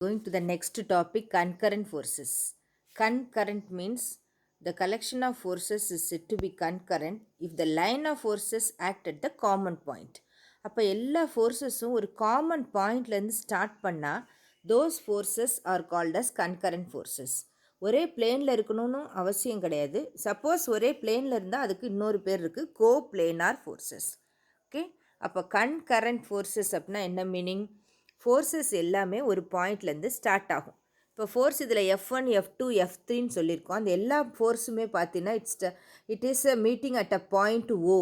Going to the next topic, concurrent forces. Concurrent means the collection of forces is said to be concurrent if the line of forces act at the common point. அப்போ எல்லா ஃபோர்ஸஸும் ஒரு common பாயிண்ட்லேருந்து start பண்ணால் those forces are called as concurrent forces. ஒரே பிளேனில் இருக்கணும்னு அவசியம் கிடையாது. சப்போஸ் ஒரே பிளேனில் இருந்தால் அதுக்கு இன்னொரு பேர் இருக்குது, கோ பிளேனார் ஃபோர்ஸஸ். ஓகே, அப்போ கன்கரண்ட் ஃபோர்ஸஸ் அப்படின்னா என்ன மீனிங்? ஃபோர்ஸஸ் எல்லாமே ஒரு பாயிண்ட்லேருந்து ஸ்டார்ட் ஆகும். இப்போ ஃபோர்ஸ் இதில் F1 F2 F3ன்னு சொல்லியிருக்கோம். அந்த எல்லா ஃபோர்ஸுமே பார்த்தீங்கன்னா it is a meeting at a point O.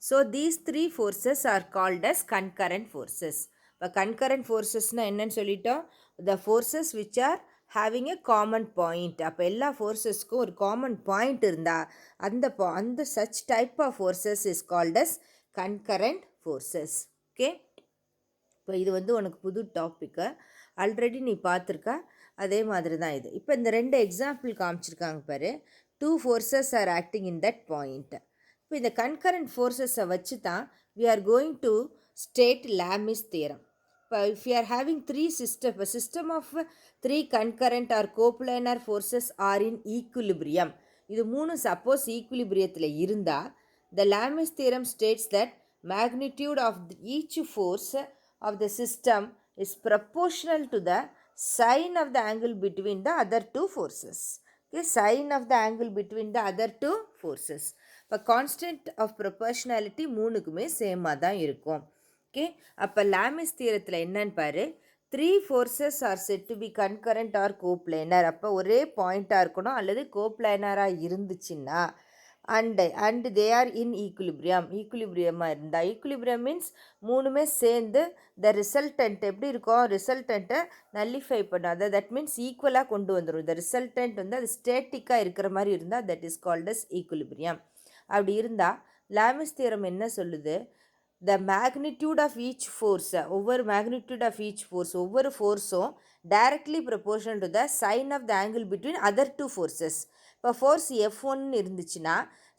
So these three forces are called as concurrent forces. இப்போ கன்கரண்ட் ஃபோர்ஸஸ்னால் என்னன்னு சொல்லிட்டோம், the forces which are having a common point. அப்போ எல்லா ஃபோர்ஸஸ்க்கும் ஒரு காமன் பாயிண்ட் இருந்தால் அந்த such type of forces is called as concurrent forces. Okay, இப்போ இது உனக்கு புது டாப்பிக்கு, ஆல்ரெடி நீ பார்த்துருக்கா. அதே மாதிரி தான் இது. இப்போ இந்த ரெண்டு எக்ஸாம்பிள் காமிச்சிருக்காங்க பாரு. Two forces are acting in that point. இப்போ இந்த கன்கரண்ட் ஃபோர்ஸஸை வச்சு தான் we are going to state Lami's theorem. இப்போ if you are having system of three concurrent or coplanar forces are in equilibrium. இது மூணு சப்போஸ் ஈக்குலிபிரியத்தில் இருந்தால் the Lami's theorem states that magnitude of each force of the system is proportional to the sine of the angle between the other two forces. Okay, sine of the angle between the other two forces. இப்போ constant of proportionality மூணுக்குமே சேமாக தான் இருக்கும். Okay, அப்போ Lami's தியரத்தில் என்னன்னு பாரு, three forces are said to be concurrent or coplanar. அப்போ ஒரே பாயிண்ட்டாக இருக்கணும் அல்லது கோப்ளேனராக இருந்துச்சுன்னா அண்ட் தே ஆர் இன் ஈக்குலிபிரியமாக இருந்தால், ஈக்குலிபிரியம் மீன்ஸ் மூணுமே சேர்ந்து த ரிசல்டன்ட் எப்படி இருக்கும், ரிசல்டண்ட்டை நல்லிஃபை பண்ணும். அதை தட் மீன்ஸ் ஈக்குவலாக கொண்டு வந்துடும். த ரிசல்டன்ட் அது ஸ்டேட்டிக்காக இருக்கிற மாதிரி இருந்தால் that is called as equilibrium. அப்படி இருந்தால் லாமிஸ் தியரம் என்ன சொல்லுது, the magnitude of each force, ஒவ்வொரு ஃபோர்ஸும் directly proportional to the sine of the angle between other two forces. இப்போ ஃபோர்ஸ் F1 இருந்துச்சுன்னா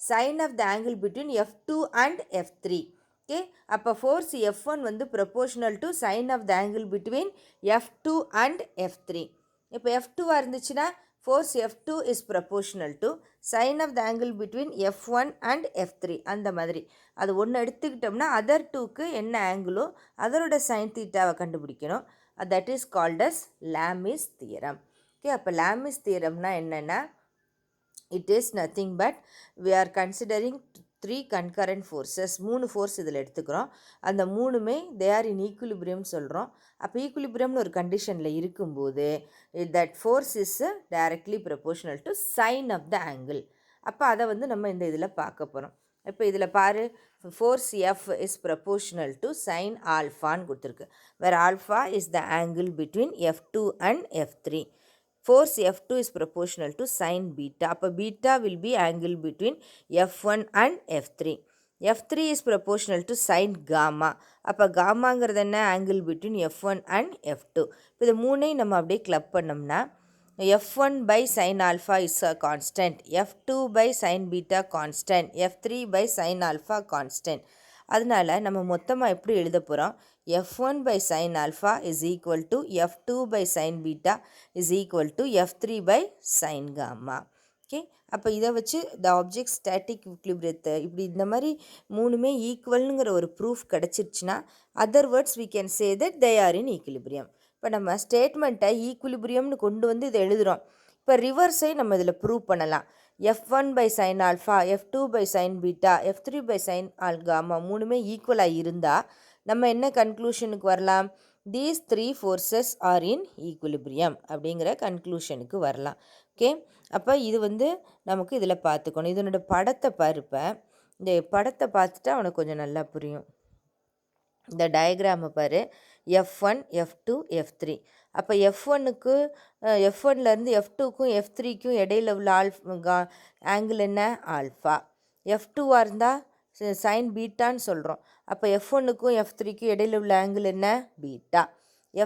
sine of the angle between F2 and F3. Okay, அப்போ force F1 proportional to sine of the angle between F2 and F3. இப்போ F2 இருந்துச்சுன்னா force F2 is proportional to sine of the angle between F1 and F3. அந்த மாதிரி அது ஒன்று எடுத்துக்கிட்டோம்னா other டூக்கு என்ன ஆங்கிளோ அதரோட சைன் தீட்டாவை கண்டுபிடிக்கணும். That is called as Lami's theorem. Okay, அப்போ லாமிஸ் தியரம்னா என்னென்னா, it is nothing but we are considering three concurrent forces. மூணு ஃபோர்ஸ் இதில் எடுத்துக்கிறோம். அந்த மூணுமே தே ஆர் இன் ஈக்குலிபிரியம் சொல்கிறோம். அப்போ ஈக்குலிபிரியம்னு ஒரு கண்டிஷனில் இருக்கும்போது that force is directly proportional to sine of the angle. அப்போ அதை நம்ம இந்த இதில் பார்க்க போகிறோம். இப்போ இதில் பாரு, force F is proportional to sine ஆல்ஃபான்னு கொடுத்துருக்கு. Where alpha is the angle between F2 and F3. Force F2 is proportional to sin beta. அப்போ beta will be angle between F1 and F3. F3 is proportional to sin gamma. அப்போ காமாங்கிறது என்ன, angle between F1 and F2. இப்போ இது மூணையும் நம்ம அப்படியே club பண்ணோம்னா F1 by sin alpha is a constant, F2 by sin beta constant, F3 by sin alpha constant. அதனால் நம்ம மொத்தமாக எப்படி எழுத போகிறோம், F1 by sin alpha is equal to F2 by sin beta is equal to F3 by sin gamma. Okay, அப்போ இதை வச்சு the object static ஈக்குலிபிரியத்தை இப்படி இந்த மாதிரி மூணுமே ஈக்குவல்ங்கிற ஒரு ப்ரூஃப் கிடச்சிருச்சுன்னா other words we can say that they are in equilibrium. இப்போ நம்ம ஸ்டேட்மெண்ட்டை ஈக்குலிபிரியம்னு கொண்டு வந்து இதை எழுதுகிறோம். இப்போ ரிவர்ஸை நம்ம இதில் ப்ரூவ் பண்ணலாம். F1 by sin alpha, F2 by sin beta, F3 by sin gamma மூணுமே ஈக்குவலாக இருந்தால் நம்ம என்ன கன்க்ளூஷனுக்கு வரலாம், these three forces are in equilibrium அப்படிங்கிற கன்க்ளூஷனுக்கு வரலாம். ஓகே, அப்போ இது நமக்கு இதில் பார்த்துக்கணும். இதனோட படத்தை பாருப்பேன், இந்த படத்தை பார்த்துட்டா அவனுக்கு கொஞ்சம் நல்லா புரியும். இந்த டயக்ராமை பாரு, F1 F2 F3. அப்போ F1க்கு F1லேருந்து F2க்கும் F3க்கும் இடையில உள்ள ஆங்கிள் என்ன, ஆல்ஃபா. F2வாக இருந்தால் சைன் பீட்டான்னு சொல்கிறோம். அப்போ F1க்கும் F3க்கும் இடையில உள்ள ஆங்கிள் என்ன, beta.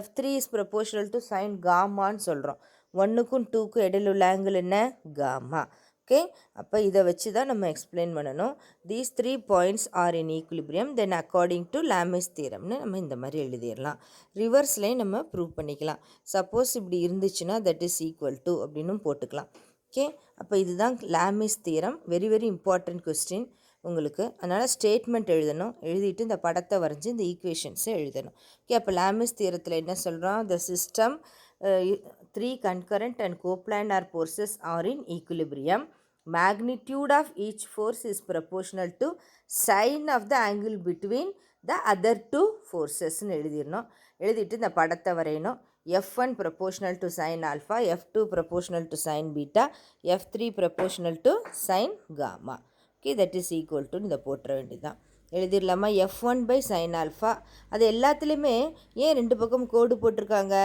F3 is proportional to sine காமான்னு சொல்கிறோம். 1க்கும் 2க்கும் இடையில உள்ள ஆங்கிள் என்ன, காமா. ஓகே, அப்போ இதை வச்சு தான் நம்ம எக்ஸ்பிளைன் பண்ணணும். These 3 points are in equilibrium then according to Lami's தியரம்னு நம்ம இந்த மாதிரி எழுதிடலாம். ரிவர்ஸ்லையும் நம்ம ப்ரூவ் பண்ணிக்கலாம். சப்போஸ் இப்படி இருந்துச்சுன்னா தட் இஸ் ஈக்குவல் டு அப்படின்னு போட்டுக்கலாம். ஓகே, அப்போ இதுதான் Lami's theorem. Very very important question உங்களுக்கு. அதனால் ஸ்டேட்மெண்ட் எழுதணும், எழுதிட்டு இந்த படத்தை வரைஞ்சி இந்த ஈக்குவேஷன்ஸை எழுதணும். ஓகே, அப்போ லாமிஸ் தியரத்தில் என்ன சொல்கிறோம்? The system 3 concurrent and coplanar forces are in equilibrium. Magnitude of each force is proportional to sine of the angle between the other two forces ன்னு எழுதிடணும். எழுதிட்டு இந்த படத்தை வரையணும். F1 proportional to sin alpha, F2 proportional to sin beta, F3 proportional to sin gamma. Okay, that is equal to இதை போட்டுற வேண்டியதுதான். எழுதிடலாமா? F1 by sin alpha. அது எல்லாத்துலேயுமே ஏன் 2 பக்கம் கோடு போட்டிருக்காங்க?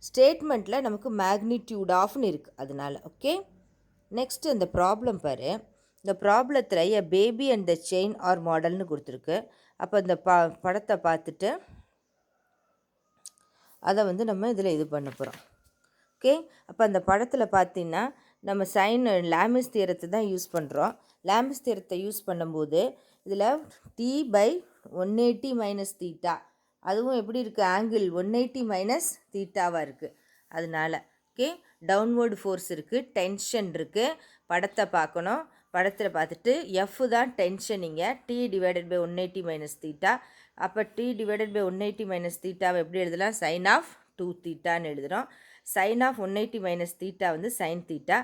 ஸ்டேட்மெண்ட்டில் நமக்கு மேக்னிடியூட் ஆஃப்னு இருக்குது அதனால். ஓகே, நெக்ஸ்ட்டு இந்த ப்ராப்ளம் பாரு. இந்த ப்ராப்ளத்தில் a baby and the chain are மாடல்னு கொடுத்துருக்கு. அப்போ இந்த படத்தை பார்த்துட்டு அதை நம்ம இதில் இது பண்ண போகிறோம். ஓகே, அப்போ அந்த படத்தில் பார்த்தீங்கன்னா நம்ம லாமிஸ் தியரத்தை தான் யூஸ் பண்ணுறோம். லாமிஸ் தியரத்தை யூஸ் பண்ணும்போது இதில் t by 180 மைனஸ் தீட்டா, அதுவும் எப்படி இருக்குது? ஆங்கிள் 180 மைனஸ் தீட்டாவாக இருக்குது. அதனால் ஓகே, டவுன்வர்டு ஃபோர்ஸ் இருக்குது, டென்ஷன் இருக்குது. படத்தை பார்க்கணும். படத்தில் பார்த்துட்டு எஃப் தான் டென்ஷன் இங்கே, t divided by 180 minus theta. அப்போ t டிவைடட் பை 180 மைனஸ் தீட்டாவை எப்படி எழுதலாம்? சைன் ஆஃப் 2 தீட்டான்னு எழுதுகிறோம். Sine of 180 minus theta sine theta,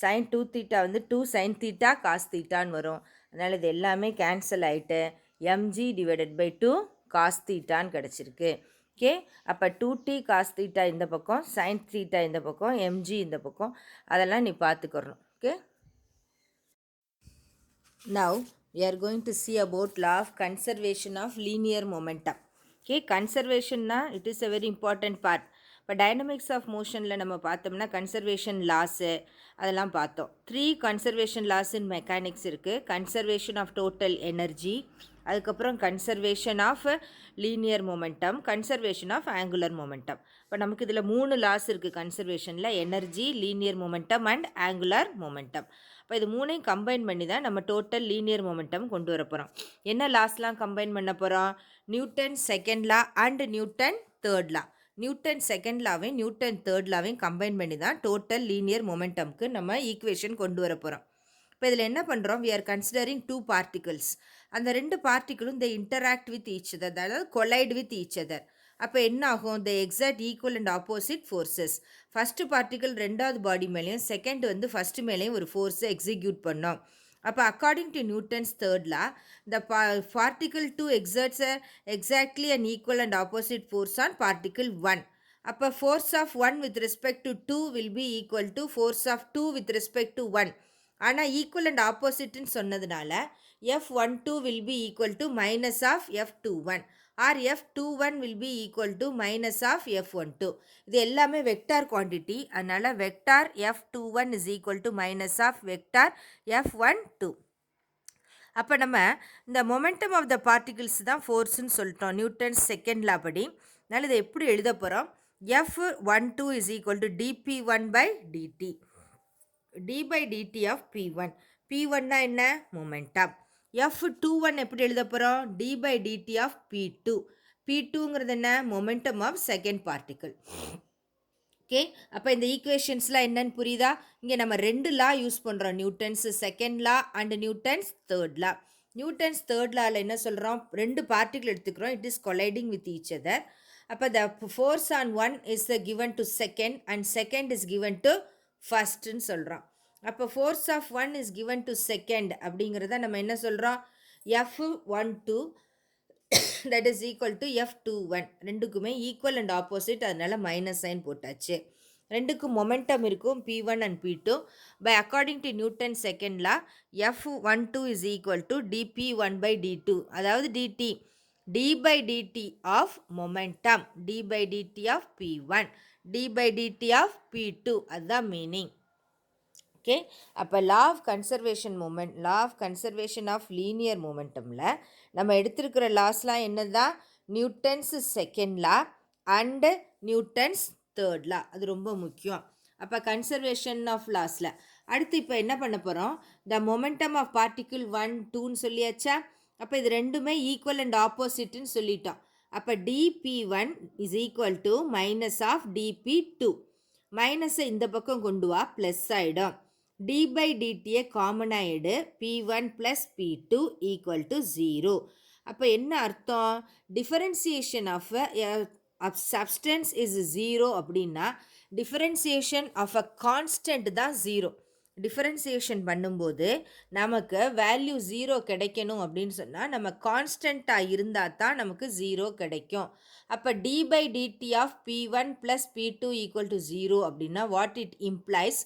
sine 2 theta 2 sine theta cos தீட்டான்னு வரும். அதனால் இது எல்லாமே கேன்சல் ஆகிட்டு mg டிவைடட் பை 2 காஸ் தீட்டான்னு கிடச்சிருக்கு. ஓகே, அப்போ 2t காஸ் தீட்டா இந்த பக்கம், சைன் தீட்டா இந்த பக்கம், mg இந்த பக்கம், அதெல்லாம் நீ பார்த்துக்கிறணும். Okay, now we are going to see about law of conservation of linear momentum. Okay, கன்சர்வேஷன்னா it is a very important part. இப்போ டைனமிக்ஸ் ஆஃப் மோஷனில் நம்ம பார்த்தோம்னா கன்சர்வேஷன் லாஸு அதெல்லாம் பார்த்தோம். 3 கன்சர்வேஷன் லாஸ் இன் மெக்கானிக்ஸ் இருக்குது. கன்சர்வேஷன் ஆஃப் டோட்டல் எனர்ஜி, அதுக்கப்புறம் conservation of linear momentum, conservation of angular momentum. இப்போ நமக்கு இதில் 3 லாஸ் இருக்குது கன்சர்வேஷனில்: energy, linear momentum and angular momentum. இப்போ இது 3ஐயும் கம்பைன் பண்ணி தான் நம்ம டோட்டல் லீனியர் மொமெண்டம் கொண்டு வர போகிறோம். என்ன லாஸ்லாம் கம்பைன் பண்ண போகிறோம்? Newton second law and Newton third law. Newton second லாவையும் நியூட்டன் தேர்ட் லாவையும் கம்பைன் பண்ணி தான் டோட்டல் லீனியர் மொமெண்டம்க்கு நம்ம ஈக்குவேஷன் கொண்டு வர போகிறோம். இப்போ இதில் என்ன பண்ணுறோம்? We are considering 2 particles. அந்த 2 பார்ட்டிகிளும் the interact with each other, அதாவது கொலைட் வித் ஈச் அதர். அப்போ என்ன ஆகும்? The exact equal and opposite forces. First particle ரெண்டாவது பாடி மேலேயும், செகண்ட் ஃபஸ்ட்டு மேலேயும் ஒரு ஃபோர்ஸை எக்ஸிக்யூட் பண்ணோம். அப்போ according to Newton's third law, the particle 2 exerts exactly an equal and opposite force on particle 1. அப்போ force of 1 with respect to 2 will be equal to force of 2 with respect to 1. ஆனால் equal and ஆப்போசிட்னு சொன்னதுனால F12 will be equal to minus of F21 or F21 will be equal to minus of F12. இது எல்லாமே vector quantity, அதனால் vector F21 is equal to minus of vector F12. அப்போ நம்ம இந்த momentum of the particles தான் ஃபோர்ஸ்ன்னு சொல்லிட்டோம் Newton's second லா படி. அதனால் இதை எப்படி எழுத போகிறோம்? F12 is equal to dp1 by dt, d by dt of p1. p1னா என்ன? மொமெண்டம். F21 எப்படி எழுத போகிறோம்? d by dt of p2. p2ங்கிறது என்ன? Momentum of second particle. Okay, அப்போ இந்த ஈக்குவேஷன்ஸ்லாம் என்னன்னு புரியுதா? இங்கே நம்ம 2 லா யூஸ் பண்ணுறோம், Newton's second law and Newton's third law. Newton's third லாவில் என்ன சொல்கிறோம்? 2 பார்ட்டிகிள் எடுத்துக்கிறோம், it is colliding with each other. அப்போ the force on one is given to second and second is given to ஃபஸ்ட்டுன்னு சொல்கிறோம். அப்போ force of 1 is given to second அப்படிங்கிறத நம்ம என்ன சொல்கிறோம்? F12 that is equal to F21. ரெண்டுக்குமே equal and opposite, அதனால மைனஸ் சைன் போட்டாச்சு. ரெண்டுக்கும் மொமெண்டம் இருக்கும் P1 and P2. By according to Newton second law F12 is equal to dP1 by d2, அதாவது dt, d by dt of momentum, d by dt of P1, d by dt of P2, அதுதான் meaning. Okay, அப்போ law of conservation moment, law of conservation of linear மூமெண்டமில் நம்ம எடுத்திருக்கிற லாஸ்லாம் என்ன தான்? Newton's second law and Newton's third law. அது ரொம்ப முக்கியம். அப்போ கன்சர்வேஷன் ஆஃப் லாஸில். அடுத்து இப்போ என்ன பண்ண போகிறோம், த மொமெண்டம் ஆஃப் பார்ட்டிக்கிள் 1 2ன்னு சொல்லியாச்சா. அப்போ இது ரெண்டுமே ஈக்குவல் அண்ட் ஆப்போசிட்னு சொல்லிட்டோம். அப்போ dp1 is equal to minus of dp2. மைனஸை இந்த பக்கம் கொண்டு வா, ப்ளஸ் ஆகிடும். டி பை டிடியை காமனாக எடு, p1 plus p2 equal to 0. அப்போ என்ன அர்த்தம், டிஃபரன்சியேஷன் ஆஃப் சப்ஸ்டன்ஸ் இஸ் 0 அப்படின்னா டிஃபரன்சியேஷன் ஆஃப் அ கான்ஸ்டன்ட் தான் 0. டிஃபரன்சியேஷன் பண்ணும்போது நமக்கு வேல்யூ 0 கிடைக்கணும் அப்படின்னு சொன்னால் நம்ம கான்ஸ்டண்ட்டாக இருந்தால் தான் நமக்கு 0 கிடைக்கும். அப்போ dt by dt of p1 plus p2 equal to 0 அப்படின்னா what it implies,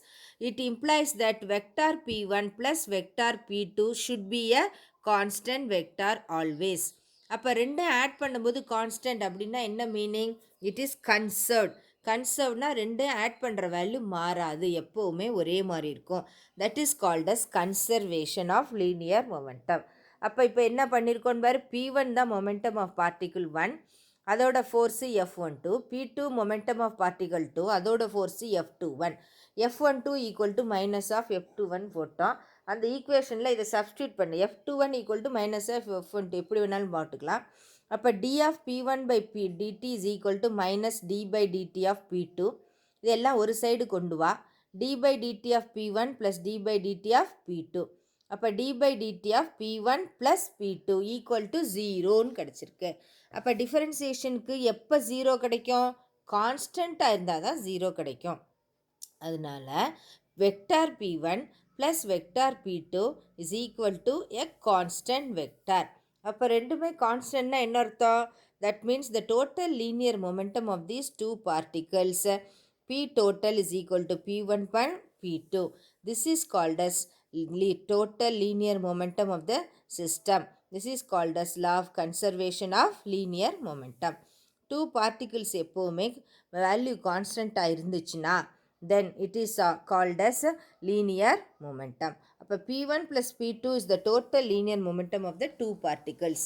it implies that vector p1 plus vector p2 should be a constant vector always. அப்போ ரெண்டும் ஆட் பண்ணும்போது கான்ஸ்டன்ட் அப்படின்னா என்ன மீனிங், இட் இஸ் கன்சர்வ்ட். கன்சர்வ்னா ரெண்டும் ஆட் பண்ணுற வேல்யூ மாறாது, எப்போவுமே ஒரே மாதிரி இருக்கும். That is called as conservation of linear momentum. அப்போ இப்போ என்ன பண்ணியிருக்கோன்னு பாரு, p1 தான் மொமெண்டம் ஆஃப் பார்ட்டிகிள் 1, அதோட force F12, p2 momentum of particle 2, அதோட force F21. F12 equal to minus of F21 போட்டோம். அந்த ஈக்குவேஷனில் இதை சப்ஸ்டியூட் பண்ணு, F21 equal to minus of F12 எப்படி வேணாலும் போட்டுக்கலாம். அப்போ d of p1 by p dt is equal to minus d by dt of p2. இதெல்லாம் ஒரு சைடு கொண்டு வா, d by dt of p1 plus d by dt of p2. அப்போ d by dt of p1 plus p2 equal to 0ன்னு கிடச்சிருக்கு. அப்போ டிஃபரன்சியேஷனுக்கு எப்போ 0 கிடைக்கும், கான்ஸ்டண்ட்டாக இருந்தால் தான் 0 கிடைக்கும். அதனால vector p1 plus vector p2 is equal to a constant vector. அப்போ ரெண்டுமே கான்ஸ்டன்ட்னா என்ன அர்த்தம், that means the total linear momentum of these two particles p total is equal to p1 by p2. This is called as total linear momentum of the system. This is called as law of conservation of linear momentum. Two particles எப்போவுமே value கான்ஸ்டண்ட்டாக இருந்துச்சுன்னா then it is called as linear momentum. அப்போ p1 plus p2 is the total linear momentum of the two particles.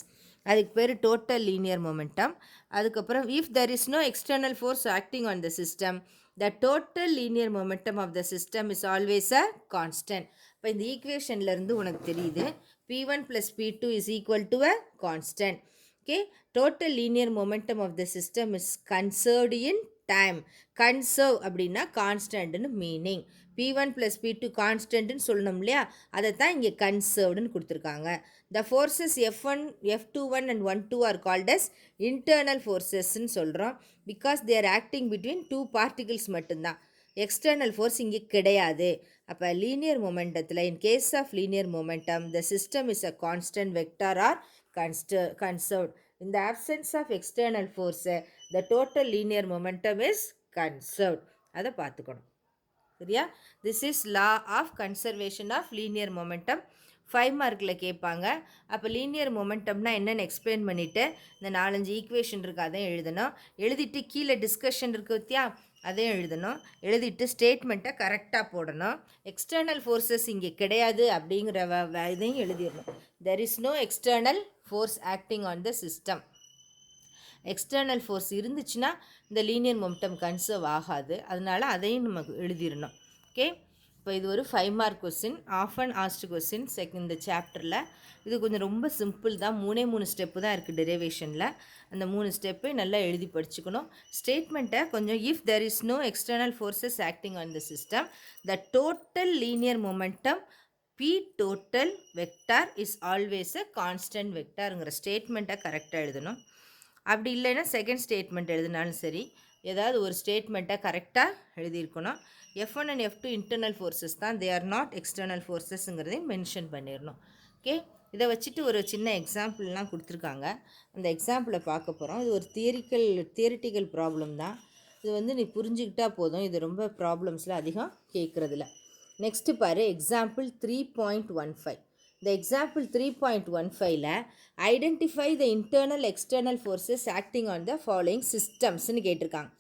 அதுக்கு பேர் total linear momentum. அதுக்கப்புறம் if there is no external force acting on the system, the total linear momentum of the system is always a constant. இப்போ இந்த ஈக்குவேஷன்லேருந்து உனக்கு தெரியுது p1 plus p2 is equal to a constant. Okay, total linear momentum of the system is conserved in time. Conserve அப்படின்னா கான்ஸ்டன்ட்னு meaning. p1 plus p2 கான்ஸ்டன்ட்னு சொல்லணும் இல்லையா, அதை தான் இங்கே கன்சர்வ்டுன்னு கொடுத்துருக்காங்க. The forces F1 F21 and 1 2 are called as internal ஃபோர்ஸஸ்ன்னு சொல்கிறோம். Because they are acting between two particles மட்டும்தான், எக்ஸ்டர்னல் ஃபோர்ஸ் இங்கே கிடையாது. அப்போ லீனியர் மொமெண்டத்தில் in case of linear momentum the system is a constant vector are conserved. In the absence of external force, the total linear momentum is conserved. அதை பார்த்துக்கணும், சரியா. This is law of conservation of linear momentum. 5 மார்க்கில் கேட்பாங்க. அப்போ linear மொமெண்டம்னா என்னென்னு explain பண்ணிவிட்டு இந்த 4-5 equation இருக்குது அதையும் எழுதணும். எழுதிட்டு கீழே டிஸ்கஷன் இருக்குது வித்தியா, அதையும் எழுதணும். எழுதிட்டு ஸ்டேட்மெண்ட்டை கரெக்டாக போடணும். எக்ஸ்டர்னல் ஃபோர்ஸஸ் இங்கே கிடையாது அப்படிங்கிற இதையும் எழுதிடணும். There is no external force acting on the system. External force இருந்துச்சுன்னா இந்த லீனியர் மொமெண்டம் கன்சர்வ் ஆகாது, அதனால் அதையும் நமக்கு எழுதிடணும். ஓகே, இப்போ இது ஒரு 5 mark question, often asked question இந்த சாப்டரில். இது கொஞ்சம் ரொம்ப சிம்பிள் தான், 3 ஸ்டெப்பு தான் இருக்குது டெரிவேஷனில். அந்த 3 ஸ்டெப்பு நல்லா எழுதி படிச்சுக்கணும். ஸ்டேட்மெண்ட்டை கொஞ்சம் if there is no external forces acting on the system the total linear momentum p total vector is always a constant vectorங்கிற ஸ்டேட்மெண்ட்டை கரெக்டாக எழுதணும். அப்படி இல்லைன்னா செகண்ட் ஸ்டேட்மெண்ட் எழுதினாலும் சரி, ஏதாவது ஒரு ஸ்டேட்மெண்ட்டை கரெக்டாக எழுதியிருக்கணும். F1 and F2 internal forces தான், தே ஆர் நாட் எக்ஸ்டர்னல் ஃபோர்ஸஸ்ங்கிறதையும் மென்ஷன் பண்ணிடணும். ஓகே, இதை வச்சுட்டு ஒரு சின்ன எக்ஸாம்பிள்லாம் கொடுத்துருக்காங்க, அந்த எக்ஸாம்பிளை பார்க்க போகிறோம். இது ஒரு தியரிட்டிக்கல் ப்ராப்ளம் தான். இது நீ புரிஞ்சுக்கிட்டால் போதும், இது ரொம்ப ப்ராப்ளம்ஸில் அதிகம் கேட்குறதில்ல. நெக்ஸ்ட்டு பாரு, எக்ஸாம்பிள் 3.15. இந்த எக்ஸாம்பிள் 3.15ல் identify the internal external forces acting on the following சிஸ்டம்ஸ்னு கேட்டிருக்காங்க.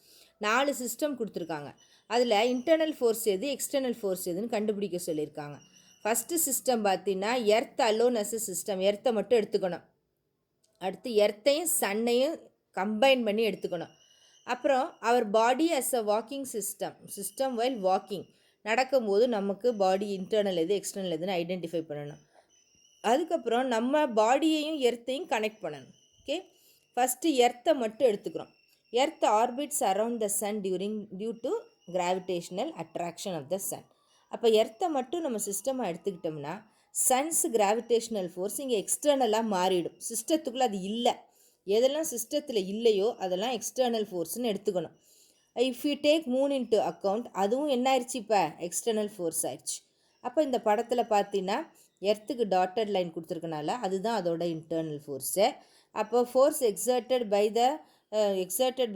4 சிஸ்டம் கொடுத்துருக்காங்க. அதில் இன்டர்னல் ஃபோர்ஸ் எது, எக்ஸ்டர்னல் ஃபோர்ஸ் எதுன்னு கண்டுபிடிக்க சொல்லியிருக்காங்க. ஃபஸ்ட்டு சிஸ்டம் பார்த்தீங்கன்னா எர்த் அலோன் அஸ் சிஸ்டம், எர்த்தை மட்டும் எடுத்துக்கணும். அடுத்து எர்த்தையும் சன்னையும் கம்பைன் பண்ணி எடுத்துக்கணும். அப்புறம் our body as a walking system while walking, நடக்கும்போது நமக்கு பாடி இன்டர்னல் எது எக்ஸ்டர்னல் எதுன்னு ஐடென்டிஃபை பண்ணணும். அதுக்கப்புறம் நம்ம பாடியையும் எர்த்தையும் கனெக்ட் பண்ணணும். ஓகே, ஃபஸ்ட்டு எர்த்தை மட்டும் எடுத்துக்கிறோம். Earth orbits around the sun due to gravitational attraction of the sun. அப்போ எர்த்தை மட்டும் நம்ம சிஸ்டமாக எடுத்துக்கிட்டோம்னா சன்ஸ் கிராவிடேஷனல் ஃபோர்ஸ் இங்கே எக்ஸ்டர்னலாக மாறிடும். சிஸ்டத்துக்குள்ளே அது இல்லை. எதெல்லாம் சிஸ்டத்தில் இல்லையோ அதெல்லாம் எக்ஸ்டர்னல் ஃபோர்ஸ்னு எடுத்துக்கணும். If you take Moon into account, அதுவும் என்ன ஆயிடுச்சு, இப்போ எக்ஸ்டர்னல் ஃபோர்ஸ் ஆயிடுச்சு. அப்போ இந்த படத்தில் பார்த்தீங்கன்னா எர்த்துக்கு டாட்டட் லைன் கொடுத்துருக்கனால அதுதான் அதோட இன்டர்னல் ஃபோர்ஸு. அப்போ force exerted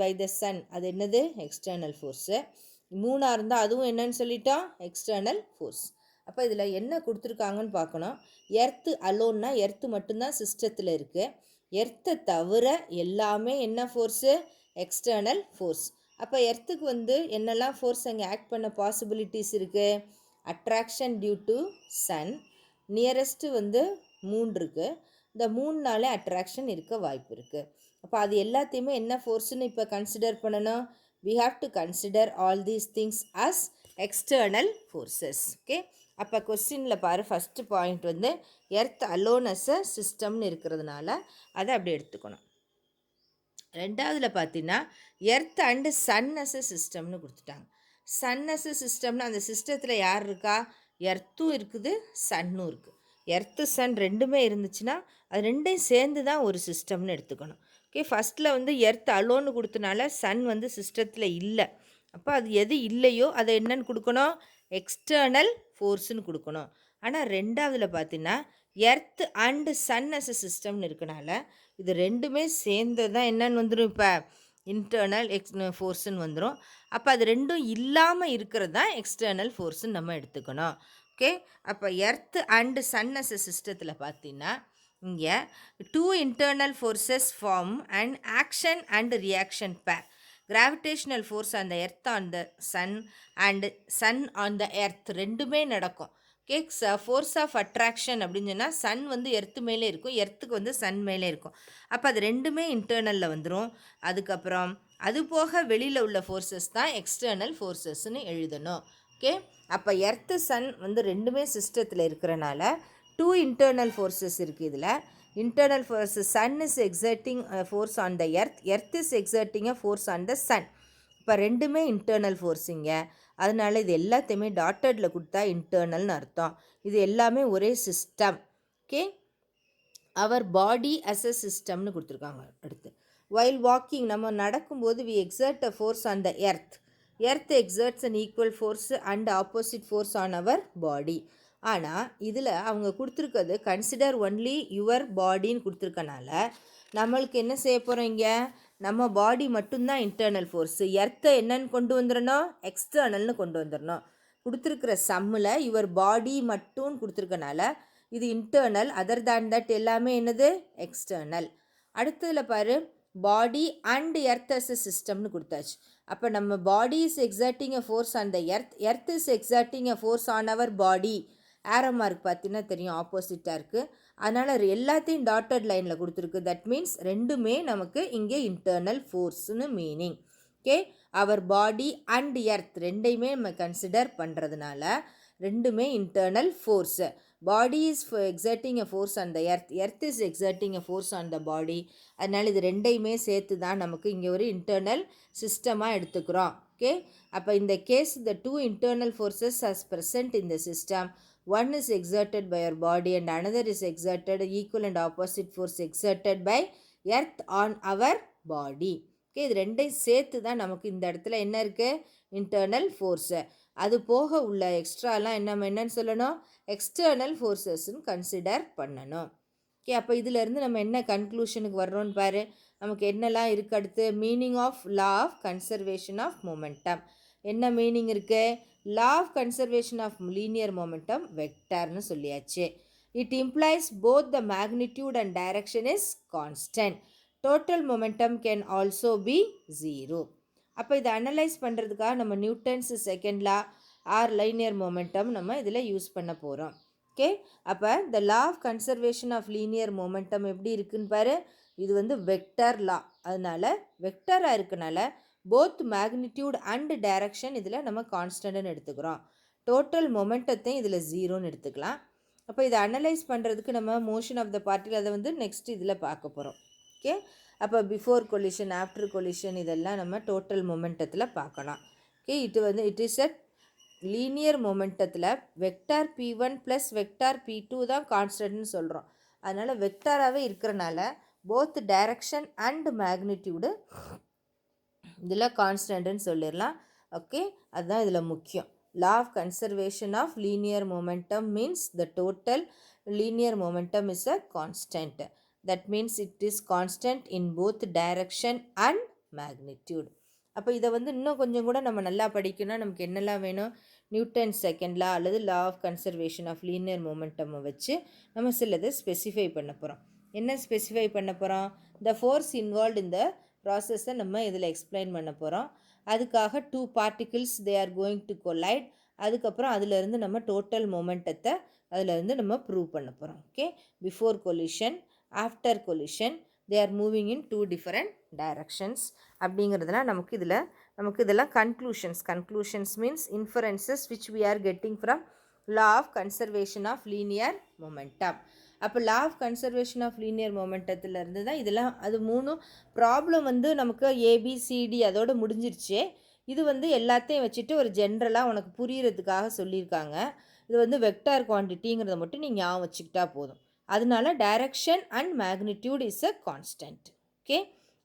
by the sun, அது என்னது, எக்ஸ்டர்னல் ஃபோர்ஸு. மூணாக இருந்தால் அதுவும் என்னன்னு சொல்லிட்டோம், எக்ஸ்டர்னல் ஃபோர்ஸ். அப்போ இதில் என்ன கொடுத்துருக்காங்கன்னு பார்க்கணும். எர்த்து அலோன்னா எர்த்து மட்டும்தான் சிஸ்டத்தில் இருக்குது. எர்த்தை தவிர எல்லாமே என்ன ஃபோர்ஸு, எக்ஸ்டர்னல் ஃபோர்ஸ். அப்போ எர்த்துக்கு என்னெல்லாம் ஃபோர்ஸ் அங்கே ஆக்ட் பண்ண பாசிபிலிட்டிஸ் இருக்குது, attraction due to sun, nearest moon இருக்குது. இந்த மூணுனாலே அட்ராக்ஷன் இருக்க வாய்ப்பு இருக்குது. அப்போ அது எல்லாத்தையுமே என்ன ஃபோர்ஸ்னு இப்போ கன்சிடர் பண்ணணும். we have to consider all these things as external forces. Okay, அப்போ கொஸ்டினில் பாரு, first point earth alone as a சிஸ்டம்னு இருக்கிறதுனால அதை அப்படி எடுத்துக்கணும். ரெண்டாவதுல பார்த்தீங்கன்னா earth and sun as a சிஸ்டம்னு கொடுத்துட்டாங்க. சன் அஸ் அ சிஸ்டம்னு அந்த சிஸ்டத்தில் யார் இருக்கா, எர்த்தும் இருக்குது சன்னும் இருக்குது. எர்த்து சன் ரெண்டுமே இருந்துச்சுன்னா அது ரெண்டையும் சேர்ந்து தான் ஒரு சிஸ்டம்னு எடுத்துக்கணும். ஓகே, ஃபஸ்ட்டில் எர்த் அலோன்னு கொடுத்தனால சன் சிஸ்டத்தில் இல்லை. அப்போ அது எது இல்லையோ அதை என்னன்னு கொடுக்கணும், எக்ஸ்டர்னல் ஃபோர்ஸுன்னு கொடுக்கணும். ஆனால் ரெண்டாவதுல பார்த்தீங்கன்னா earth and sun as a சிஸ்டம்னு இருக்கனால இது ரெண்டுமே சேர்ந்து தான் என்னன்னு வந்துடும், இப்போ இன்டர்னல் ஃபோர்ஸுன்னு வந்துடும். அப்போ அது ரெண்டும் இல்லாமல் இருக்கிறது தான் எக்ஸ்டர்னல் ஃபோர்ஸுன்னு நம்ம எடுத்துக்கணும். ஓகே, அப்போ earth and sun as a சிஸ்டத்தில் பார்த்தீங்கன்னா இங்கே 2 internal forces form an action and reaction pair. Gravitational force on the earth on the sun and sun on the earth ரெண்டுமே நடக்கும். ஓகே, ஃபோர்ஸ் ஆஃப் அட்ராக்ஷன் அப்படின்னு சொன்னால் Sun earth மேலே இருக்கும், எர்த்துக்கு Sun மேலே இருக்கும். அப்போ அது ரெண்டுமே இன்டர்னலில் வந்துடும். அதுக்கப்புறம் அது போக வெளியில் உள்ள ஃபோர்ஸஸ் தான் எக்ஸ்டர்னல் ஃபோர்ஸஸ்ன்னு எழுதணும். ஓகே, அப்போ எர்த்து சன் ரெண்டுமே சிஸ்டத்தில் இருக்கிறனால 2 internal forces இருக்குது. இதில் internal forces, sun is exerting a force on the earth is exerting a force on the sun. இப்போ ரெண்டுமே இன்டர்னல் ஃபோர்ஸிங்க. அதனால் இது எல்லாத்தையுமே டாட்டடில் கொடுத்தா இன்டர்னல்னு அர்த்தம். இது எல்லாமே ஒரே system. Okay, our body as a சிஸ்டம்னு கொடுத்துருக்காங்க. அடுத்து வைல் வாக்கிங், நம்ம நடக்கும்போது we exert a force on the earth exerts an equal force and opposite force on our body. ஆனால் இதில் அவங்க கொடுத்துருக்கிறது கன்சிடர் ஒன்லி யுவர் பாடின்னு கொடுத்துருக்கனால நம்மளுக்கு என்ன செய்ய போகிறோம், இங்கே நம்ம பாடி மட்டும்தான் இன்டர்னல் ஃபோர்ஸு, எர்த்தை என்னன்னு கொண்டு வந்துடணும், எக்ஸ்டர்னல்னு கொண்டு வந்துடணும். கொடுத்துருக்கிற சம்மில் யுவர் பாடி மட்டும்னு கொடுத்துருக்கனால இது இன்டர்னல், அதர் தேன் தட் எல்லாமே என்னது, எக்ஸ்டர்னல். அடுத்ததில் பாரு, body and earth as a சிஸ்டம்னு கொடுத்தாச்சு. அப்போ நம்ம body is exerting a force on the earth is exerting a force on our body. Arrow mark பார்த்தீங்கன்னா தெரியும், ஆப்போசிட்டாக இருக்குது. அதனால் எல்லாத்தையும் டாட்டட் லைனில் கொடுத்துருக்கு. தட் மீன்ஸ் ரெண்டுமே நமக்கு இங்கே இன்டர்னல் ஃபோர்ஸ்னு meaning. Okay, our body and earth ரெண்டையுமே நம்ம கன்சிடர் பண்ணுறதுனால ரெண்டுமே internal force. Body is exerting a force on the earth is exerting a force on the body. அதனால் இது ரெண்டையுமே சேர்த்து தான் நமக்கு இங்கே ஒரு இன்டர்னல் சிஸ்டமாக எடுத்துக்கிறோம். ஓகே, அப்போ இந்த case the 2 internal forces as present in the system, one is exerted by your body and another is exerted, equal and opposite force exerted by earth on our body. Okay, இது ரெண்டையும் சேர்த்து தான் நமக்கு இந்த இடத்துல என்ன இருக்குது, இன்டர்னல் ஃபோர்ஸு. அது போக உள்ள எக்ஸ்ட்ராலாம் என்னன்னு சொல்லணும், எக்ஸ்டர்னல் ஃபோர்ஸஸ்ன்னு கன்சிடர் பண்ணணும். ஓகே, அப்போ இதிலேருந்து நம்ம என்ன கன்க்ளூஷனுக்கு வர்றோன்னு பாரு. நமக்கு என்னெல்லாம் இருக்குது அடுத்து, meaning of law of conservation of momentum. என்ன மீனிங் இருக்குது, law of conservation of linear momentum வெக்டர்னு சொல்லியாச்சு. It implies both the magnitude and direction is constant. Total momentum can also be 0. அப்போ இதை அனலைஸ் பண்ணுறதுக்காக நம்ம Newton's second law or linear momentum நம்ம இதில் யூஸ் பண்ண போகிறோம். ஓகே, அப்போ the law of conservation of linear momentum எப்படி இருக்குன்னு பாரு. இது வெக்டர் லா, அதனால் வெக்டராக இருக்கனால போத் மேக்னிடியூட் அண்ட் டைரக்ஷன் இதில் நம்ம கான்ஸ்டன்ட்னு எடுத்துக்கிறோம். டோட்டல் மொமெண்டத்தையும் இதில் ஜீரோன்னு எடுத்துக்கலாம். அப்போ இதை அனலைஸ் பண்ணுறதுக்கு நம்ம மோஷன் ஆஃப் த பார்ட்டிகள் அதை வந்து நெக்ஸ்ட் இதில் பார்க்க போகிறோம். ஓகே, அப்போ பிஃபோர் கொலிஷன் ஆஃப்டர் கொலிஷன் இதெல்லாம் நம்ம டோட்டல் மொமெண்டத்தில் பார்க்கலாம். Okay, it is a linear மொமெண்டத்தில் vector P1 plus vector P2 தான் கான்ஸ்டன்ட்னு சொல்கிறோம். அதனால் வெக்டாராகவே இருக்கிறனால போத் டைரக்ஷன் அண்ட் மேக்னிடியூடு இதில் கான்ஸ்டன்ட்னு சொல்லிடலாம். ஓகே, அதுதான் இதில் முக்கியம். Law of conservation of linear momentum means the total linear momentum is a constant. That means it is constant in both direction and magnitude. அப்போ இதை வந்து இன்னும் கொஞ்சம் கூட நம்ம நல்லா படிக்கணும். நமக்கு என்னெல்லாம் வேணும்? நியூட்டன் செகண்ட் லா அல்லது law of conservation of linear மொமெண்டமை வச்சு நம்ம சிலதை ஸ்பெசிஃபை பண்ண போகிறோம். என்ன ஸ்பெசிஃபை பண்ண போகிறோம்? த ஃபோர்ஸ் இன்வால்வ் இந்த ப்ராசஸை நம்ம இதில் எக்ஸ்பிளைன் பண்ண போகிறோம். அதுக்காக 2 particles they are going to collide. அதுக்கப்புறம் அதிலிருந்து நம்ம டோட்டல் மொமெண்டத்தை அதிலிருந்து நம்ம ப்ரூவ் பண்ண போகிறோம். Okay, before collision after collision they are moving in 2 different directions அப்படிங்கிறதுலாம் நமக்கு இதெல்லாம் conclusions means inferences which we are getting from law of conservation of linear momentum. அப்போ law of conservation of linear மொமெண்டத்துலேருந்து தான் இதெல்லாம் அது 3 ப்ராப்ளம் வந்து நமக்கு ஏபிசிடி அதோடு முடிஞ்சிருச்சு. இது வந்து எல்லாத்தையும் வச்சுட்டு ஒரு ஜென்ரலாக உனக்கு புரிகிறதுக்காக சொல்லியிருக்காங்க. இது வந்து வெக்டார் குவான்டிட்டிங்கிறத மட்டும் நீ ஞாபகம் வச்சுக்கிட்டா போதும். அதனால direction and magnitude is a constant. Okay,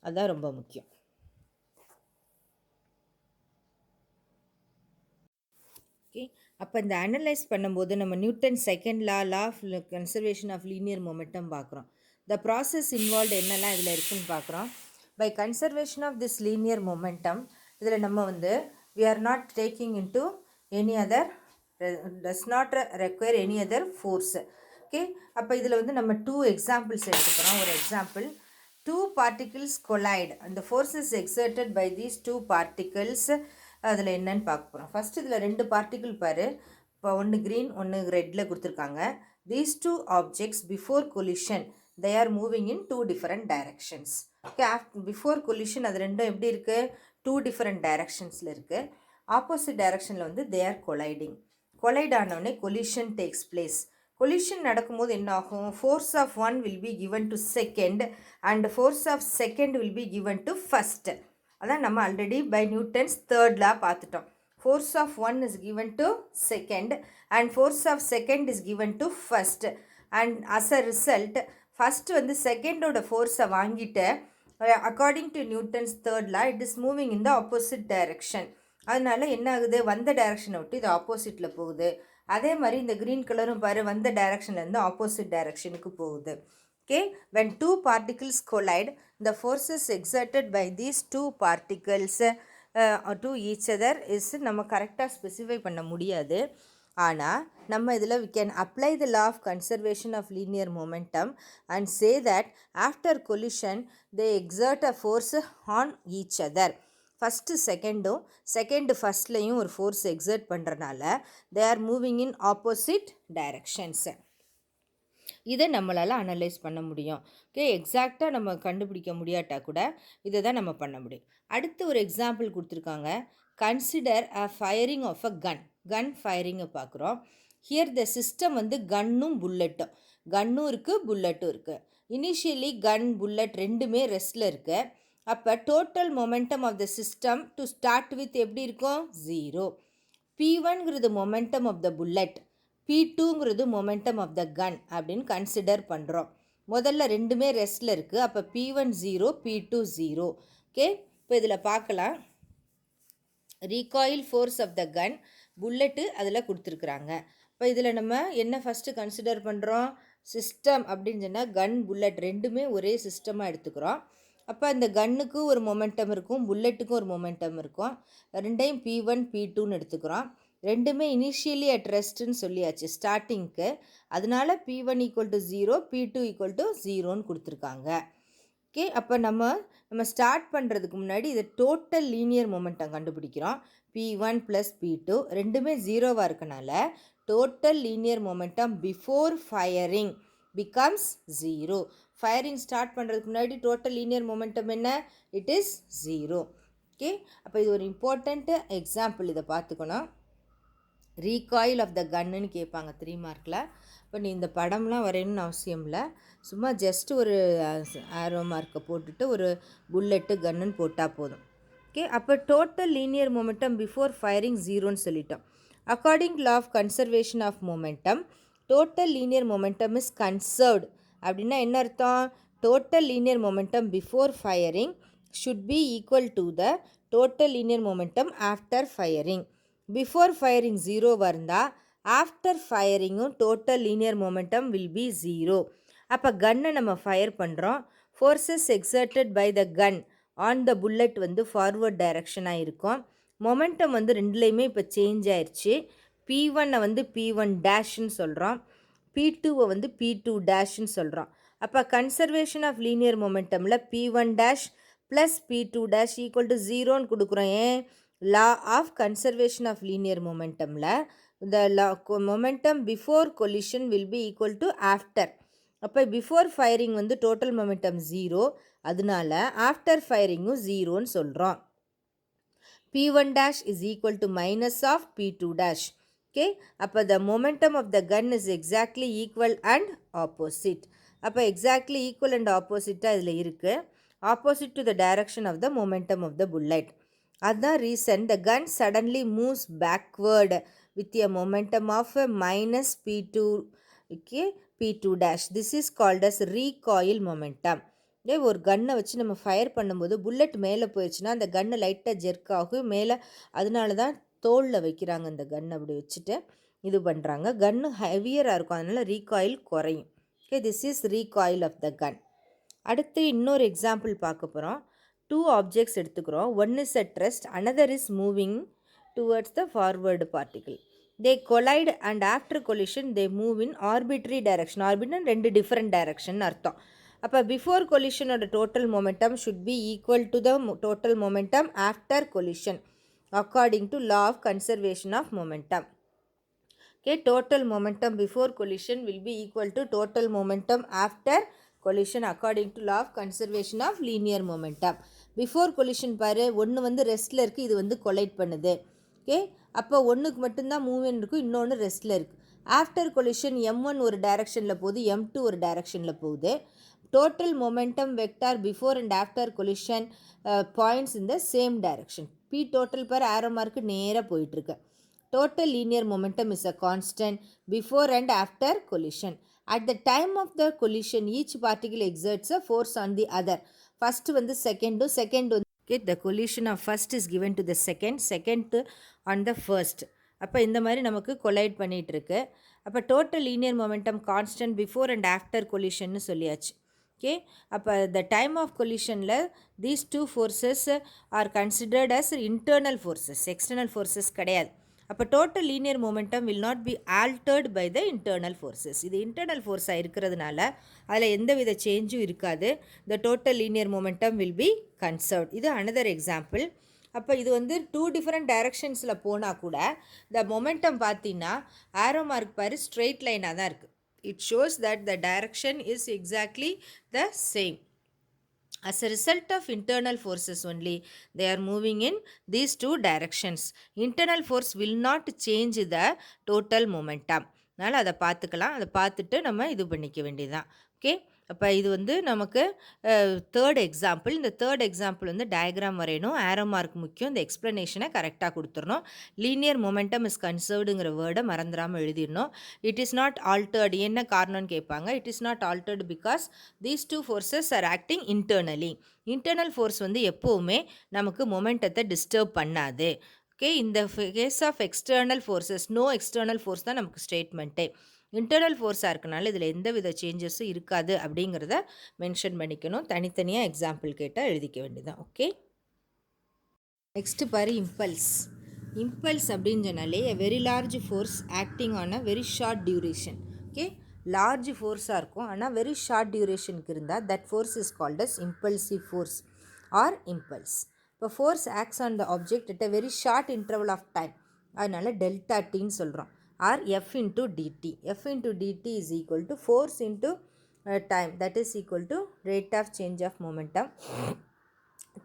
அதுதான் ரொம்ப முக்கியம். ஓகே, அப்போ இந்த அனலைஸ் பண்ணும்போது நம்ம Newton second law of conservation of linear momentum பார்க்குறோம். த ப்ராசஸ் இன்வால்வ்டு என்னெல்லாம் இதில் இருக்குதுன்னு பார்க்குறோம். By conservation of this linear momentum இதில் நம்ம வந்து we are not taking into any other does not require any other force. Okay, அப்போ இதில் வந்து நம்ம 2 எக்ஸாம்பிள்ஸ் எடுத்துக்கிறோம். ஒரு example, 2 particles collide and the force is exerted by these 2 particles. அதில் என்னன்னு பார்க்க போகிறோம். ஃபஸ்ட்டு இதில் 2 பார்ட்டிகிள் பாரு. இப்போ ஒன்று க்ரீன் ஒன்று ரெட்டில் கொடுத்துருக்காங்க. these 2 objects before collision they are moving in 2 different directions. Okay, before collision அது ரெண்டும் எப்படி இருக்குது? 2 different directionsல இருக்குது. ஆப்போசிட் டைரக்ஷனில் வந்து they are colliding. கொலைட் ஆனோடனே கொலிஷன் டேக்ஸ் பிளேஸ். கொலிஷன் நடக்கும்போது என்ன ஆகும்? Force of 1 will be given to second and force of second will be given to first. அதான் நம்ம already by Newton's third law பார்த்துட்டோம். Force of 1 is given to second and force of second is given to first. and as a result first வந்து செகண்டோட ஃபோர்ஸை வாங்கிட்டு according to Newton's third law it is moving in the opposite direction. அதனால என்ன ஆகுது? வந்த டைரக்ஷனை விட்டு இது ஆப்போசிட்டில் போகுது. அதே மாதிரி இந்த க்ரீன் கலரும் பாரு, வந்த டைரக்ஷன்லேருந்து ஆப்போசிட் டைரக்ஷனுக்கு போகுது. Okay, when 2 particles collide the forces exerted by these 2 particles to each other is நம்ம கரெக்டாக ஸ்பெசிஃபை பண்ண முடியாது. ஆனால் நம்ம இதில் we can apply the law of conservation of linear momentum and say that after collision they exert a force on each other. First second ஃபஸ்ட்லேயும் ஒரு force exert பண்ணுறனால they are moving in opposite directions. இதை நம்மளால் analyse பண்ண முடியும். Okay, எக்ஸாக்டாக நம்ம கண்டுபிடிக்க முடியாட்டா கூட இதை தான் நம்ம பண்ண முடியும். அடுத்து ஒரு எக்ஸாம்பிள் கொடுத்துருக்காங்க. Consider a firing of a gun ஃபயரிங்கை பார்க்குறோம். ஹியர் த சிஸ்டம் வந்து கன்னும் இருக்குது புல்லட்டும் இருக்குது. இனிஷியலி கன் புல்லட் ரெண்டுமே ரெஸ்ட்டில் இருக்குது. அப்போ total momentum of the system to start with எப்படி இருக்கும்? 0. P1ங்கிறது மொமெண்டம் ஆஃப் த புல்லட், P2ங்கிறது மொமெண்டம் ஆஃப் த கன் அப்படின்னு கன்சிடர் பண்ணுறோம். முதல்ல ரெண்டுமே ரெஸ்ட்டில் இருக்குது. அப்போ P1 0 P2 0. ஓகே, இப்போ இதில் பார்க்கலாம். Recoil force of the gun bullet அதில் கொடுத்துருக்குறாங்க. இப்போ இதில் நம்ம என்ன ஃபஸ்ட்டு கன்சிடர் பண்ணுறோம்? சிஸ்டம் அப்படின்னு சொன்னால் கன் புல்லட் ரெண்டுமே ஒரே சிஸ்டமாக எடுத்துக்கிறோம். அப்போ அந்த கன்னுக்கு ஒரு மொமெண்டம் இருக்கும், புல்லட்டுக்கும் ஒரு மொமெண்டம் இருக்கும். ரெண்டையும் P1 P2ன்னு எடுத்துக்கிறோம். ரெண்டுமே இனிஷியலி அட் ரெஸ்ட்டுன்னு சொல்லியாச்சு ஸ்டார்டிங்க்கு. அதனால P1 = 0 P2 = 0ன்னு கொடுத்துருக்காங்க. ஓகே, அப்போ நம்ம ஸ்டார்ட் பண்ணுறதுக்கு முன்னாடி இதை டோட்டல் லீனியர் மொமெண்டம் கண்டுபிடிக்கிறோம். P1 + P2 ரெண்டுமே 0வாக இருக்கனால total linear momentum before firing becomes 0. Firing start பண்ணுறதுக்கு முன்னாடி டோட்டல் லீனியர் மொமெண்டம் என்ன? It is 0. ஓகே, அப்போ இது ஒரு இம்பார்ட்டண்ட்டு எக்ஸாம்பிள், இதை பார்த்துக்கணும். ரீகாயில் ஆஃப் த கன்னுன்னு கேட்பாங்க 3 மார்க்கில். இப்போ நீ இந்த படம்லாம் வரையணும்னு அவசியம் இல்லை, சும்மா ஜஸ்ட் ஒரு ஆரோ மார்க்கை போட்டுட்டு ஒரு புல்லெட்டு கன்னுன்னு போட்டால் போதும். ஓகே, அப்போ total linear momentum before firing ஜீரோன்னு சொல்லிட்டோம். According law of conservation of momentum, total linear momentum is conserved. அப்படின்னா என்ன அர்த்தம்? Total linear momentum before firing should be equal to the total linear momentum after firing. Before firing 0 இருந்தால் after ஃபயரிங்கும் total linear momentum will be 0. அப்போ கன்னை நம்ம fire பண்ணுறோம். Forces exerted by the gun on the bullet வந்து forward டைரக்ஷனாக இருக்கும். Momentum வந்து ரெண்டுலேயுமே இப்போ சேஞ்ச் ஆயிடுச்சு. P1 வந்து P1 டேஷ்ன்னு சொல்கிறோம், P2 வந்து P2 டேஷ்ன்னு சொல்கிறோம். அப்போ கன்சர்வேஷன் ஆஃப் லீனியர் மொமெண்டமில் P1 dash plus P2 dash equal to 0ன்னு கொடுக்குறோம். ஏன்? Law of conservation of linear மொமெண்டமில் the momentum before collision will be equal to after. அப்போ பிஃபோர் ஃபயரிங் வந்து டோட்டல் மொமெண்டம் 0, அதனால ஆஃப்டர் ஃபயரிங்கும் 0ன்னு சொல்கிறோம். P1 dash is equal to minus of P2 dash. Okay, அப்போ the momentum of the gun is exactly equal and opposite. அப்போ exactly equal and opposite இதில் இருக்குது. Opposite to the direction of the momentum of the bullet. அதுதான் reason the gun suddenly moves backward with a momentum of minus P2, okay, P2 dash. This is called as recoil momentum. ஒரு கன்னை வச்சு நம்ம fire பண்ணும்போது bullet மேலே போயிடுச்சுன்னா அந்த கன்று லைட்டாக ஜெர்க் ஆகும் மேலே. அதனால தான் தோளில் வைக்கிறாங்க இந்த கன், அப்படி வச்சுட்டு இது பண்ணுறாங்க. கன்று ஹெவியராக இருக்கும், அதனால் ரீகாயில் குறையும். Okay, this is recoil of the gun. அடுத்து இன்னொரு எக்ஸாம்பிள் பார்க்க போகிறோம். 2 ஆப்ஜெக்ட்ஸ் எடுத்துக்கிறோம். One is at rest, another is moving towards the forward particle. They collide and after collision they move in arbitrary direction. ஆர்பிட்னா 2 different direction அர்த்தம். அப்போ before கொலிஷனோட total momentum should be equal to the total momentum after collision according to law of conservation of momentum. Okay, total momentum before collision will be equal to total momentum after collision according to law of conservation of linear momentum. Before collision பாரு, ஒன்று வந்து ரெஸ்ட்டில் இருக்குது, இது வந்து collide பண்ணுது. Okay, அப்போ ஒன்றுக்கு மட்டும்தான் மூவ்மெண்ட் இருக்கும், இன்னொன்று ரெஸ்ட்டில் இருக்குது. ஆஃப்டர் கொலிஷன் M1 ஒரு டைரக்ஷனில் போகுது, M2 ஒரு டைரக்ஷனில் போகுது. Total momentum vector before and after collision points in the same direction. P total bar arrow mark நேராக போயிட்டுருக்கு. Total linear momentum is a constant before and after collision. At the time of the collision, each particle exerts a force on the other. First வந்து second வந்து okay, the collision of first is given to the second on the first. அப்போ இந்த மாதிரி நமக்கு collide பண்ணிகிட்டு இருக்கு. அப்போ total linear momentum constant before and after கொலிஷன்னு சொல்லியாச்சு. ஓகே, அப்போ த டைம் ஆஃப் கொலிஷனில் these 2 forces are considered as internal forces, external forces கிடையாது. அப்போ total linear momentum will not be altered by the internal forces. இது internal ஃபோர்ஸாக இருக்கிறதுனால அதில் எந்த வித சேஞ்சும் இருக்காது. The total linear momentum will be conserved. இது அனதர் எக்ஸாம்பிள். அப்போ இது வந்து 2 டிஃப்ரெண்ட் டைரக்ஷன்ஸில் போனால் கூட த மொமெண்டம் பார்த்தீங்கன்னா ஆரோ மார்க் பாரு ஸ்ட்ரெயிட் லைனாக தான் இருக்குது. It shows that the direction is exactly the same. As a result of internal forces only, they are moving in these 2 directions. Internal force will not change the total momentum. அதனால் அதை பார்த்துக்கலாம். அதை பார்த்துட்டு நம்ம இது பண்ணிக்க வேண்டியதுதான். ஓகே, அப்போ இது வந்து நமக்கு தேர்ட் எக்ஸாம்பிள். இந்த தேர்ட் எக்ஸாம்பிள் வந்து டயக்ராம் வரையணும், ஆரோ மார்க் முக்கியம், இந்த எக்ஸ்ப்ளனேஷனை கரெக்டாக கொடுத்துடணும். லீனியர் மொமெண்டம் இஸ் கன்சர்வ்டுங்கிற வேர்டை மறந்துடாமல் எழுதிடணும். It is not altered. என்ன காரணம்னு கேட்பாங்க. It is not altered because these 2 forces are acting internally. Internal force வந்து எப்போவுமே நமக்கு மொமெண்டத்தை டிஸ்டர்ப் பண்ணாது. ஓகே, இந்த case of external forces, no external force தான் நமக்கு ஸ்டேட்மெண்ட்டே. இன்டர்னல் ஃபோர்ஸாக இருக்கனால இதில் எந்த வித சேஞ்சஸும் இருக்காது அப்படிங்கிறத மென்ஷன் பண்ணிக்கணும். தனித்தனியாக எக்ஸாம்பிள் கேட்டால் எழுதிக்க வேண்டியதான். ஓகே, நெக்ஸ்ட்டு பாரு இம்பல்ஸ். இம்பல்ஸ் அப்படின்னு சொன்னாலே a very large force acting on a very short duration. Okay, large ஃபோர்ஸாக இருக்கும் ஆனால் வெரி ஷார்ட் டியூரேஷனுக்கு இருந்தால் that force is called as impulsive force or impulse. இப்போ force acts on the object at a very short interval of time, அதனால் delta டின்னு சொல்கிறோம். Or F into dt. F into dt is equal to force into time, that is equal to rate of change of momentum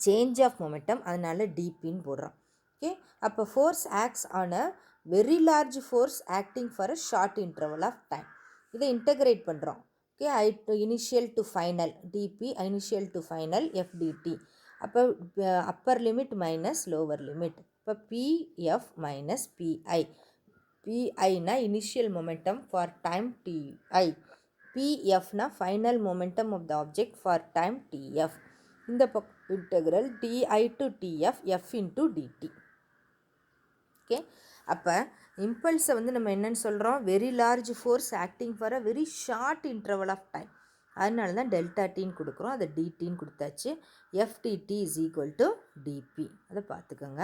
change of momentum, அதனால் டிபின்னு போடுறோம். Okay, அப்போ force acts on a very large force acting for a short interval of time. இதை integrate பண்ணுறோம். Okay, initial to final dp, initial to final fdt. அப்போ upper limit minus lower limit. இப்போ pf minus pi. பிஐனா initial momentum for time ti, பிஎஃப்னா final momentum of the object for time tf. இந்த integral ti to tf F into DD. Okay, அப்போ இம்பல்ஸை வந்து நம்ம என்னென்னு சொல்கிறோம், very large force acting for a very short interval of time. அதனால தான் டெல்டா டின்னு கொடுக்குறோம், அதை டிடின்னு கொடுத்தாச்சு. Fdt is equal to dp. அதை பார்த்துக்கோங்க.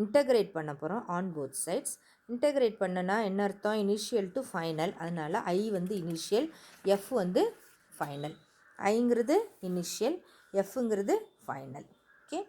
இன்டகிரேட் பண்ண போகிறோம் ஆன் போத் சைட்ஸ். இன்டகிரேட் பண்ணனா என்ன அர்த்தம், இனிஷியல் டு ஃபைனல். அதனால் ஐ வந்து இனிஷியல், எஃப் வந்து ஃபைனல். ஐங்கிறது இனிஷியல், எஃப்ங்கிறது ஃபைனல். ஓகே,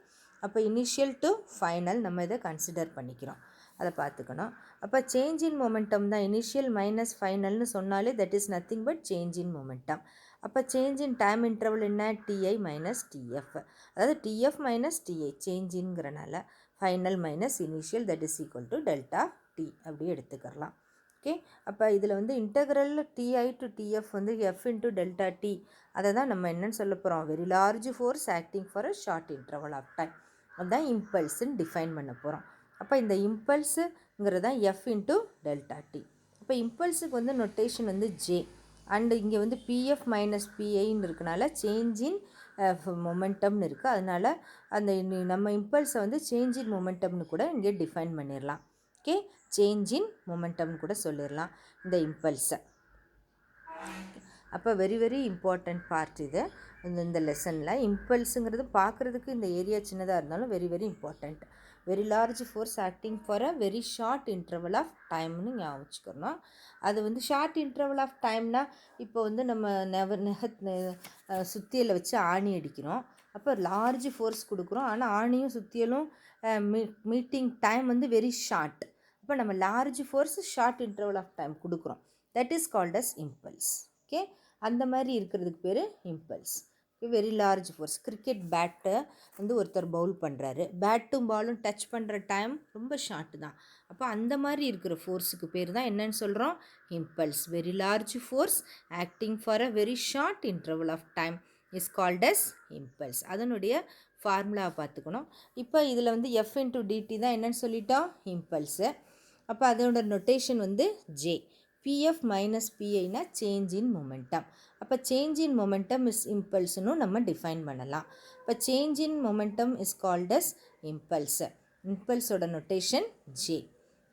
அப்போ இனிஷியல் டு ஃபைனல் நம்ம இதை கன்சிடர் பண்ணிக்கிறோம். அதை பார்த்துக்கணும். அப்போ சேஞ்ச் இன் மொமெண்டம் தான் இனிஷியல் மைனஸ் ஃபைனல்னு சொன்னாலே that is nothing but change in momentum. அப்போ சேஞ்ச் இன் டைம் இன்டர்வல் என்ன, டிஐ மைனஸ் டிஎஃப். அதாவது டிஎஃப் மைனஸ் டிஐ சேஞ்ச் இன்ங்கிறனால final minus initial that is equal to delta t அப்படி எடுத்துக்கலாம். Okay, அப்போ இதில் வந்து இன்டகிரல் டிஐ டு டிஎஃப் வந்து எஃப் இன்ட்டு டெல்டா டி. அதை தான் நம்ம என்னென்னு சொல்ல போகிறோம், very large force acting for a short interval of time. அதுதான் இம்பல்ஸுன்னு டிஃபைன் பண்ண போகிறோம். அப்போ இந்த இம்பல்ஸுங்கிறது தான் எஃப் இன்ட்டு டெல்டா டி. அப்போ இம்பல்ஸுக்கு வந்து நொட்டேஷன் வந்து ஜே, அண்டு இங்கே வந்து பிஎஃப் மைனஸ் பிஐன்னு இருக்கனால சேஞ்ச் இன் மொமெண்டம்னு இருக்குது. அதனால் அந்த நம்ம இம்பல்ஸை வந்து சேஞ்ச் இன் மொமெண்டம்னு கூட இங்கே டிஃபைன் பண்ணிடலாம். ஓகே, சேஞ்ச் இன் மொமெண்டம்னு கூட சொல்லிடலாம் இந்த இம்பல்ஸை. அப்போ வெரி வெரி இம்பார்ட்டண்ட் பார்ட் இது இந்த லெசனில். இம்பல்ஸுங்கிறது பார்க்குறதுக்கு இந்த ஏரியா சின்னதாக இருந்தாலும் very very important. Very large force acting for a very short interval of டைம்னு ஞாபகம் வச்சுக்கணும். அது வந்து ஷார்ட் இன்டர்வல் ஆஃப் டைம்னா இப்போ வந்து நம்ம சுத்தியலை வச்சு ஆணி அடிக்கிறோம். அப்போ லார்ஜ் ஃபோர்ஸ் கொடுக்குறோம், ஆனால் ஆணியும் சுத்தியலும் மீட்டிங் டைம் வந்து வெரி ஷார்ட். அப்போ நம்ம large force short interval of time கொடுக்குறோம், that is called as impulse. Okay, அந்த மாதிரி இருக்கிறதுக்கு பேர் impulse. Very large force. Cricket பேட்டை வந்து ஒருத்தர் பவுல் பண்ணுறாரு, பேட்டும் பாலும் டச் பண்ணுற டைம் ரொம்ப ஷார்ட்டு தான். அப்போ அந்த மாதிரி இருக்கிற ஃபோர்ஸுக்கு பேர் தான் என்னன்னு சொல்கிறோம், impulse. Very large force acting for a very short interval of time is called as impulse. அதனுடைய ஃபார்முலாவை பார்த்துக்கணும். இப்போ இதில் வந்து எஃப் இன்ட்டு டிடி தான் என்னென்னு சொல்லிட்டோம், இம்பல்ஸு. அப்போ அதோட நொட்டேஷன் வந்து ஜே. பிஎஃப் மைனஸ் பிஐனா சேஞ்ச் இன் மொமெண்டம். அப்போ சேஞ்ச் இன் மொமெண்டம் இஸ் இம்பல்ஸ்னு நம்ம டிஃபைன் பண்ணலாம். இப்போ change in momentum is called as impulse. இம்பல்ஸோட நொட்டேஷன் ஜே.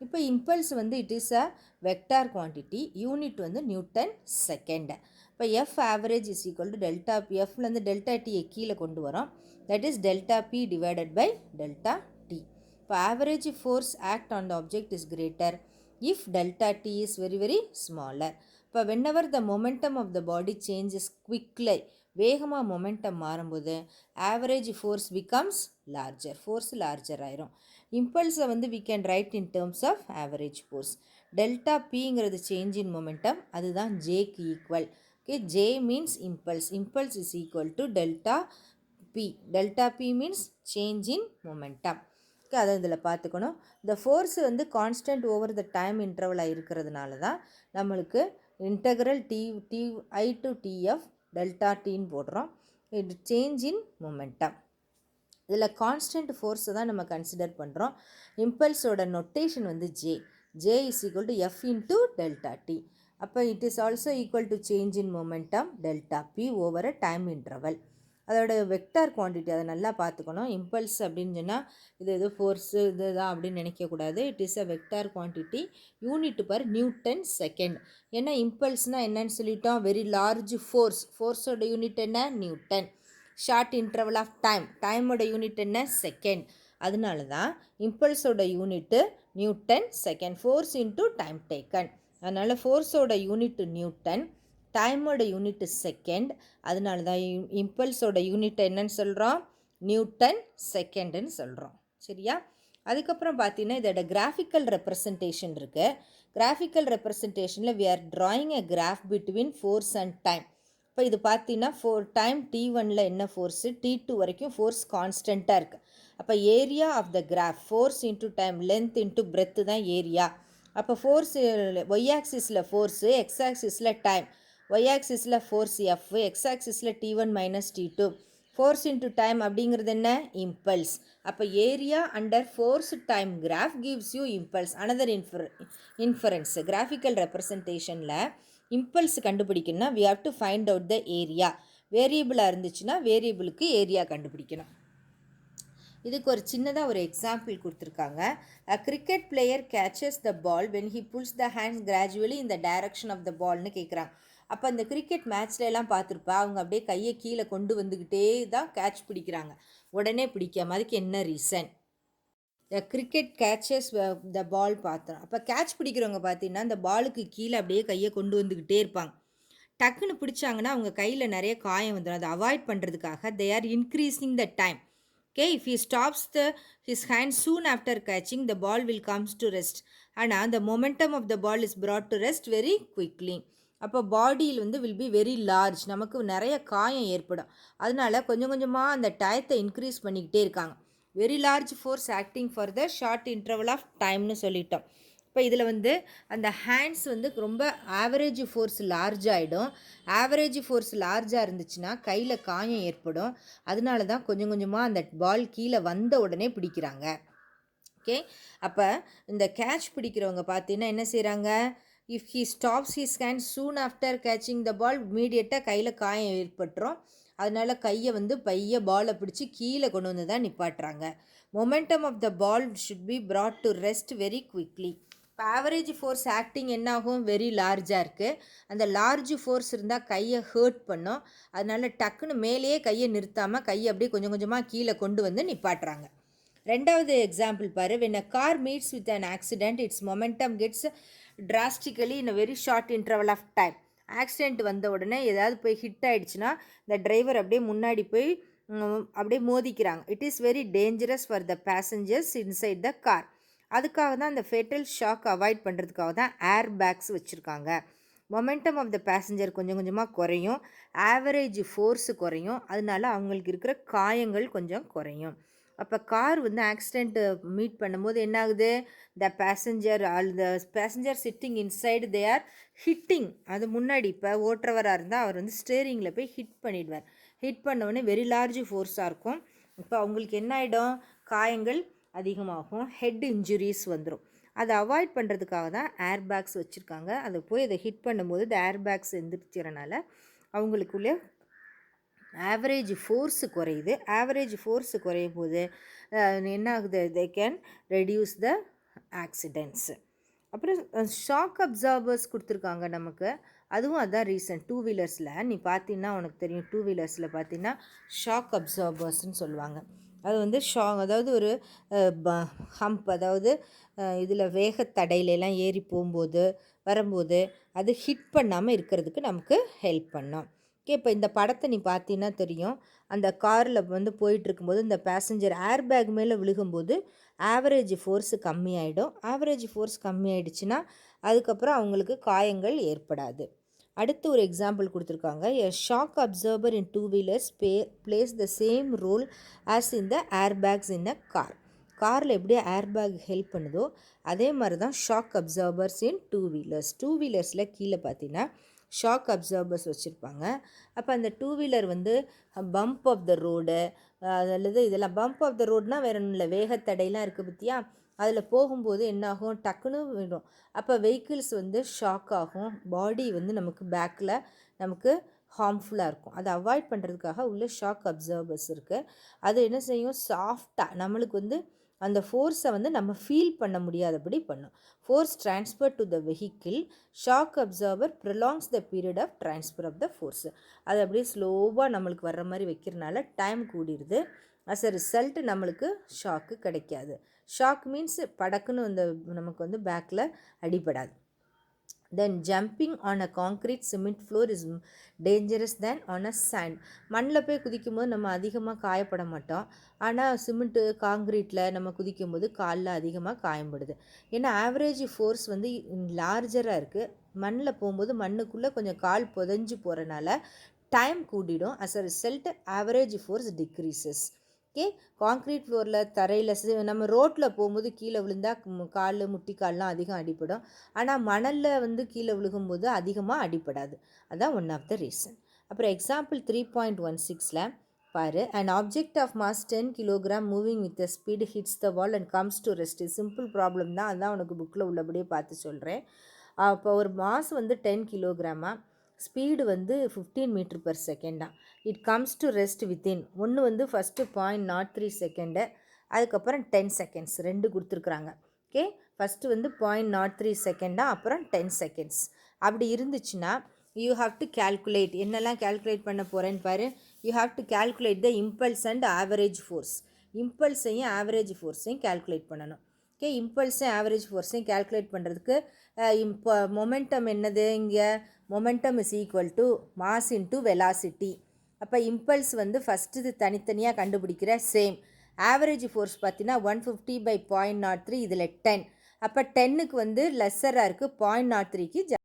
இப்போ இம்பல்ஸ் வந்து it is a vector quantity, unit வந்து நியூட்டன் செகண்ட். இப்போ F average is equal to delta p. எஃப்லேருந்து டெல்டா டியை கீழே கொண்டு வரோம், that is delta p divided by delta t. இப்போ average force act on the object is greater if delta t is very very smaller. இப்போ whenever the momentum of the body changes quickly, வேகமாக momentum மாறும்போது average force becomes larger, force larger ஆயிரும். இம்பல்ஸை வந்து we can write in terms of average force. Delta பிங்கிறது change in momentum, அதுதான் ஜேக்கு equal. Okay, J means impulse. Impulse is equal to delta p. Delta p means change in momentum. அதை இதில் பார்த்துக்கணும். இந்த force வந்து கான்ஸ்டன்ட் ஓவர் த டைம் இன்டர்வலாக இருக்கிறதுனால தான் நம்மளுக்கு integral ti to tf delta டின்னு போடுறோம். இது சேஞ்ச் இன் மொமெண்டம். இதில் கான்ஸ்டன்ட் ஃபோர்ஸை தான் நம்ம கன்சிடர் பண்ணுறோம். இம்பல்ஸோட நொட்டேஷன் வந்து J. J is equal to F into delta t. அப்போ it is also equal to change in momentum delta p over a time interval. அதோட வெக்டார் குவான்டிட்டி அதை நல்லா பார்த்துக்கணும். இம்பல்ஸ் அப்படின்னு சொன்னால் இது எதோ ஃபோர்ஸு இது தான் அப்படின்னு நினைக்கக்கூடாது. It is a vector quantity, unit per newton second. ஏன்னா இம்பல்ஸ்னால் என்னன்னு சொல்லிட்டோம், வெரி லார்ஜ் ஃபோர்ஸ். ஃபோர்ஸோட யூனிட் என்ன, newton. Short interval of time, டைமோட யூனிட் என்ன, செகண்ட். அதனால தான் இம்பல்ஸோட unit newton second. Force into time taken. அதனால் ஃபோர்ஸோட யூனிட் நியூட்டன், டைமோட யூனிட் செகண்ட். அதனால தான் இம்பல்ஸோட யூனிட் என்னன்னு சொல்கிறோம், நியூட்டன் செகண்டுன்னு சொல்கிறோம். சரியா? அதுக்கப்புறம் பார்த்தீங்கன்னா இதோட கிராஃபிக்கல் ரெப்ரசன்டேஷன் இருக்குது. கிராஃபிக்கல் ரெப்ரசன்டேஷனில் we are drawing a graph between force and time. இப்போ இது பார்த்தீங்கன்னா டைம் T1ல் என்ன ஃபோர்ஸு, T2 வரைக்கும் ஃபோர்ஸ் கான்ஸ்டண்ட்டாக இருக்குது. அப்போ area of the graph force into time length into breadth தான் ஏரியா. அப்போ ஃபோர்ஸ் ஒய் ஆக்சிஸில் ஃபோர்ஸு, எக்ஸ் ஆக்சிஸில் டைம். ஒய் ஆக்சிஸில் ஃபோர்ஸ் எஃப், எக்ஸ் ஆக்சிஸில் T1 minus T2. Force into time அப்படிங்கிறது என்ன, இம்பல்ஸ். அப்போ area under force time graph gives you impulse. Another inference graphical ரெப்ரசன்டேஷனில் இம்பல்ஸ் கண்டுபிடிக்கணும்னா we have to find out the area. வேரியபிளாக இருந்துச்சுன்னா வேரியபிளுக்கு ஏரியா கண்டுபிடிக்கணும். இதுக்கு ஒரு சின்னதாக ஒரு எக்ஸாம்பிள் கொடுத்துருக்காங்க. A cricket player catches the ball when he pulls the hands gradually in the direction of the ballனு கேட்குறாங்க. அப்போ அந்த கிரிக்கெட் மேட்ச்ல எல்லாம் பார்த்துருப்பா, அவங்க அப்படியே கையை கீழே கொண்டு வந்துக்கிட்டே தான் கேட்ச் பிடிக்கிறாங்க, உடனே பிடிக்காம. அதுக்கு என்ன ரீசன்? கிரிக்கெட் கேட்சஸ் த பால் பார்த்தோம். அப்போ கேட்ச் பிடிக்கிறவங்க பார்த்தீங்கன்னா அந்த பாலுக்கு கீழே அப்படியே கையை கொண்டு வந்துக்கிட்டே இருப்பாங்க. டக்குன்னு பிடிச்சாங்கன்னா அவங்க கையில் நிறைய காயம் வந்துடும். அதை அவாய்ட் பண்ணுறதுக்காக they are increasing the time. Okay, if he stops his hand soon after catching, the ball will comes to rest. ஆனால் the momentum of the ball is brought to rest very quickly. அப்போ பாடியில் will be very large, நமக்கு நிறைய காயம் ஏற்படும். அதனால கொஞ்சம் கொஞ்சமாக அந்த டயத்தை இன்க்ரீஸ் பண்ணிக்கிட்டே இருக்காங்க. Very large force acting for the short interval of டைம்னு சொல்லிட்டோம். இப்போ இதில் அந்த ஹேண்ட்ஸ் ரொம்ப ஆவரேஜ் ஃபோர்ஸ் லார்ஜ் ஆகிடும். ஆவரேஜ் ஃபோர்ஸ் லார்ஜாக இருந்துச்சுன்னா கையில் காயம் ஏற்படும். அதனால தான் கொஞ்சம் கொஞ்சமாக அந்த பால் கீழே வந்த உடனே பிடிக்கிறாங்க. ஓகே, அப்போ இந்த கேட்ச் பிடிக்கிறவங்க பார்த்தீங்கன்னா என்ன செய்கிறாங்க, if he stops his hand soon after catching the ball, இமீடியட்டாக கையில் காயம் ஏற்பட்டுரும். அதனால் கையை பைய பாலை பிடிச்சி கீழே கொண்டு வந்து தான் நிப்பாட்டுறாங்க. Momentum of the ball should be brought to rest very quickly. இப்போ ஆவரேஜ் ஃபோர்ஸ் ஆக்டிங் என்னாகும், வெரி லார்ஜாக இருக்குது. அந்த லார்ஜ் ஃபோர்ஸ் இருந்தால் கையை ஹர்ட் பண்ணும். அதனால் டக்குன்னு மேலேயே கையை நிறுத்தாமல் கையை அப்படியே கொஞ்சம் கொஞ்சமாக கீழே கொண்டு வந்து நிப்பாட்டுறாங்க. ரெண்டாவது எக்ஸாம்பிள் பாரு. when a car meets with an accident, its momentum gets drastically in a very short interval of time. Accident வந்த உடனே ஏதாவது போய் ஹிட் ஆகிடுச்சுன்னா இந்த டிரைவர் அப்படியே முன்னாடி போய் அப்படியே மோதிக்கிறாங்க. It is very dangerous for the passengers inside the car. அதுக்காக தான் அந்த ஃபேட்டல் ஷாக் அவாய்ட் பண்ணுறதுக்காக தான் ஏர் பேக்ஸ் வச்சுருக்காங்க. மொமெண்டம் ஆஃப் த பேசஞ்சர் கொஞ்சம் கொஞ்சமாக குறையும், ஆவரேஜ் ஃபோர்ஸு குறையும். அதனால அவங்களுக்கு இருக்கிற காயங்கள் கொஞ்சம் குறையும். அப்போ கார் ஆக்சிடெண்ட்டு மீட் பண்ணும்போது என்ன ஆகுது, த passenger sitting inside they are hitting. அது முன்னாடி இப்போ ஓட்டுறவராக இருந்தால் அவர் ஸ்டேரிங்கில் போய் ஹிட் பண்ணிடுவார். ஹிட் பண்ணவுடனே வெரி லார்ஜ் ஃபோர்ஸாக இருக்கும். இப்போ அவங்களுக்கு என்ன ஆகிடும், காயங்கள் அதிகமாகும், ஹெட் இன்ஜுரிஸ் வந்துடும். அதை அவாய்ட் பண்ணுறதுக்காக தான் ஏர் பேக்ஸ் வச்சுருக்காங்க. அதை போய் அதை ஹிட் பண்ணும்போது இந்த ஏர் பேக்ஸ் எந்திரிச்சிறனால அவங்களுக்குள்ளே ஆவரேஜ் ஃபோர்ஸு குறையுது. ஆவரேஜ் ஃபோர்ஸு குறையும் போது என்ன ஆகுது, they can reduce the accidents. அப்புறம் ஷாக் அப்சார்பர்ஸ் கொடுத்துருக்காங்க நமக்கு. அதுவும் அதுதான் ரீசன். டூ வீலர்ஸில் நீ பார்த்தீங்கன்னா உனக்கு தெரியும், டூ வீலர்ஸில் பார்த்தீங்கன்னா ஷாக் அப்சார்பர்ஸ்ன்னு சொல்லுவாங்க. அது அதாவது ஒரு ஹம்ப், அதாவது இதில் வேகத்தடையிலெல்லாம் ஏறி போகும்போது வரும்போது அது ஹிட் பண்ணாமல் இருக்கிறதுக்கு நமக்கு ஹெல்ப் பண்ணோம். ஓகே, இப்போ இந்த படத்தை நீ பார்த்தீங்கன்னா தெரியும். அந்த காரில் போயிட்டுருக்கும்போது இந்த பேசஞ்சர் ஏர் பேக் மேலே விழுகும்போது ஆவரேஜ் ஃபோர்ஸு கம்மியாயிடும். ஆவரேஜ் ஃபோர்ஸ் கம்மியாயிடுச்சுன்னா அதுக்கப்புறம் அவங்களுக்கு காயங்கள் ஏற்படாது. அடுத்து ஒரு எக்ஸாம்பிள் கொடுத்துருக்காங்க. A shock absorber in two wheelers place the same role as in the air bags in a car. காரில் எப்படி ஏர் பேக் ஹெல்ப் பண்ணுதோ அதே மாதிரி தான் shock absorbers in two wheelers. Two வீலர்ஸில் கீழே பார்த்தீங்கன்னா ஷாக் அப்சர்வர்ஸ் வச்சுருப்பாங்க. அப்போ அந்த two wheeler bump of the road அல்லது இதெல்லாம் பம்ப் ஆஃப் த ரோடுனால் வேறு ஒன்றும் இல்லை, வேகத்தடையெல்லாம் இருக்குது பற்றியா, அதில் போகும்போது என்னாகும், டக்குன்னு விடும். அப்போ வெஹிக்கிள்ஸ் ஷாக் ஆகும், பாடி நமக்கு பேக்கில் நமக்கு ஹார்ம்ஃபுல்லாக இருக்கும். அதை அவாய்ட் பண்ணுறதுக்காக உள்ள ஷாக் அப்சர்வர்ஸ் இருக்குது. அது என்ன செய்யும், சாஃப்டாக நம்மளுக்கு அந்த ஃபோர்ஸை நம்ம ஃபீல் பண்ண முடியாதபடி பண்ணும். Force transfer to the vehicle, shock absorber prolongs the period of transfer of the force. அது அப்படியே ஸ்லோவாக நம்மளுக்கு வர்ற மாதிரி வைக்கிறனால டைம் கூடிடுது. அஸ் அ ரிசல்ட் நம்மளுக்கு ஷாக்கு கிடைக்காது. ஷாக் மீன்ஸ் படக்குன்னு நமக்கு பேக்கில் அடிபடாது. Then jumping on a concrete cement floor is dangerous than on a sand. மண்ணில் போய் குதிக்கும்போது நம்ம அதிகமாக காயப்பட மாட்டோம். ஆனால் சிமெண்ட்டு காங்க்ரீட்டில் நம்ம குதிக்கும்போது காலில் அதிகமாக காயப்படுது. ஏன்னா ஆவரேஜ் ஃபோர்ஸ் லார்ஜராக இருக்குது. மண்ணில் போகும்போது மண்ணுக்குள்ளே கொஞ்சம் கால் புதஞ்சு போகிறனால டைம் கூடிடும். As a result average force decreases. Okay, concrete ஃப்ளோரில் தரையில் நம்ம ரோட்டில் போகும்போது கீழே விழுந்தால் கால் முட்டிக்கால்லாம் அதிகம் அடிப்படும். ஆனால் மணலில் வந்து கீழே விழுகும்போது அதிகமாக அடிப்படாது. அதான் ஒன் ஆஃப் த ரீசன். அப்புறம் எக்ஸாம்பிள் 3.16ல் பாரு, an object of mass 10 kg moving with a speed hits the wall and comes to rest. Simple problem தான், அதான் உனக்கு புக்கில் உள்ளபடியே பார்த்து சொல்கிறேன். அப்போ ஒரு மாஸ் வந்து 10 கிலோகிராமா, ஸ்பீடு வந்து 15 மீட்டர் பர் செகண்டா. It comes to rest within ஒன்று வந்து ஃபஸ்ட்டு 0.03 செகண்டு, அதுக்கப்புறம் 10 செகண்ட்ஸ் ரெண்டு கொடுத்துருக்குறாங்க. ஓகே, ஃபஸ்ட்டு வந்து 0.03 செகண்டா, அப்புறம் 10 செகண்ட்ஸ். அப்படி இருந்துச்சுன்னா யூ ஹாவ் டு கேல்குலேட். என்னெல்லாம் கேல்குலேட் பண்ண போகிறேன்னு பாரு. You have to calculate the impulse and average force. இம்பல்ஸையும் ஆவரேஜ் ஃபோர்ஸையும் கேல்குலேட் பண்ணணும். ஓகே, இம்பல்ஸையும் ஆவரேஜ் ஃபோர்ஸையும் கேல்குலேட் பண்ணுறதுக்கு இப்போ மொமெண்டம் என்னது, இங்கே momentum is equal to mass into velocity. அப்போ இம்பல்ஸ் வந்து ஃபஸ்ட்டு இது தனித்தனியாக கண்டுபிடிக்கிற சேம். ஆவரேஜ் ஃபோர்ஸ் பார்த்தீங்கன்னா 150/0.03, இதில் 10. அப்போ 10க்கு வந்து லெஸ்ஸராக இருக்குது, 0.03க்கு